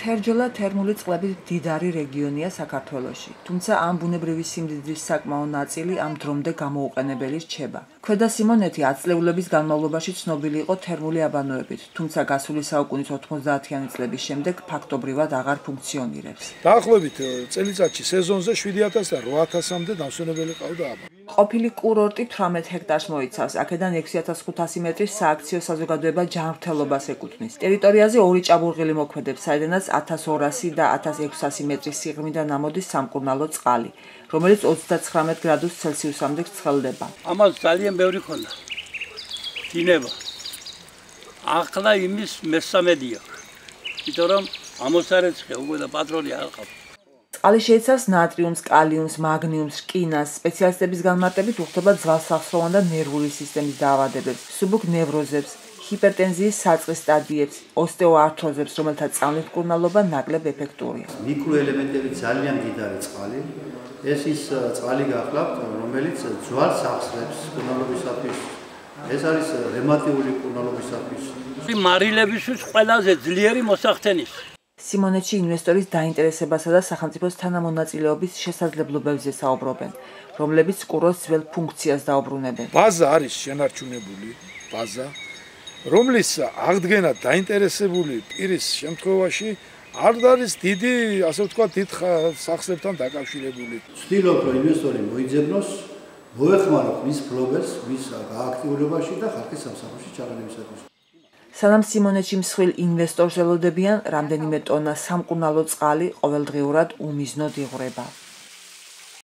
თერჯოლა თერმული წყლების მდიდარი რეგიონია საქართველოში, თუმცა ამ ბუნებრივი სიმდიდრის საკმაო ნაწილი ამ დრომდე გამოუყენებელი რჩება. ქვედა სიმონეთი ათწლეულების განმავლობაში ცნობილი იყო თერმული აბანოებით, თუმცა გასული საუკუნის 90-იანი წლების შემდეგ ფაქტობრივად აღარ ფუნქციონირებს. დაახლოებით წელიწადში სეზონზე 7000-დან 8000-მდე დამსვენებელი ყავდა აბა. ყოფილი კურორტი 18 ჰექტარს მოიცავს, აქედან 6500 მეტრის სააქციო საზოგადოება ჯანმრთელობას ეკუთვნის. ტერიტორიაზე ორი ჭაბურღილი მოქმედებს, საიდანაც 1200 და 1600 მეტრის სიღრმიდან ამოდის სამკურნალო წყალი, რომელიც 39 გრადუს ცელსიუსამდე ცხელდება. ამას ძალიან ბევრი ქონდა. დინება. ახლა იმის მესამედია. იმიტომ რომ ამოსარეცხე უკვე და პატრონი არ ყავს. წყალი შეიცავს ნატრიუმს, კალიუმს, მაგნიუმს, რკინას. სპეციალისტების განმარტებით უხდება ძვალსახსროვან და ნერვული სისტემის დაავადებებს, მსუბუქ ნევროზებს, ჰიპერტენზიის საწყის სტადიებს, ოსტეოართროზებს, რომელთა წამლით მკურნალობა ნაკლებ ეფექტურია. მიკროელემენტები ძალიან მდიდარი წყალი. ეს ის წყალი გახლავთ, რომელიც ძვალს ახსნებს მკურნალობისათვის. ეს არის რემატიული მკურნალობისათვის. მარილებისთვის ყველაზე ძლიერი მოსახდენის. სიმონეთში ინვესტორის დაინტერესებასა და სახელმწიფოს თანამონაწილეობის შესაძლებლობებზე საუბრობენ, რომლებიც კურორტს ძველ ფუნქციას დაუბრუნებენ. ბაზა არის შენარჩუნებული, ბაზა, რომლის აღდგენა დაინტერესებული პირის შემთხვევაში არ არის დიდი, ასე ვთქვათ, დიდ სახსრებთან დაკავშირებული. ვცდილობ, რომ ინვესტორი მოიძებნოს, მოეხმაროთ მის ფლობელს, მის გააქტიურებაში და ხალხის სამსახურში ჩაყენებისათვის. სანამ სიმონეთში მსხვილ ინვესტორს ელოდებიან, რამდენიმე ტონა სამკურნალო წყალი ყოველდღიურად უმიზნოდ იღვრება.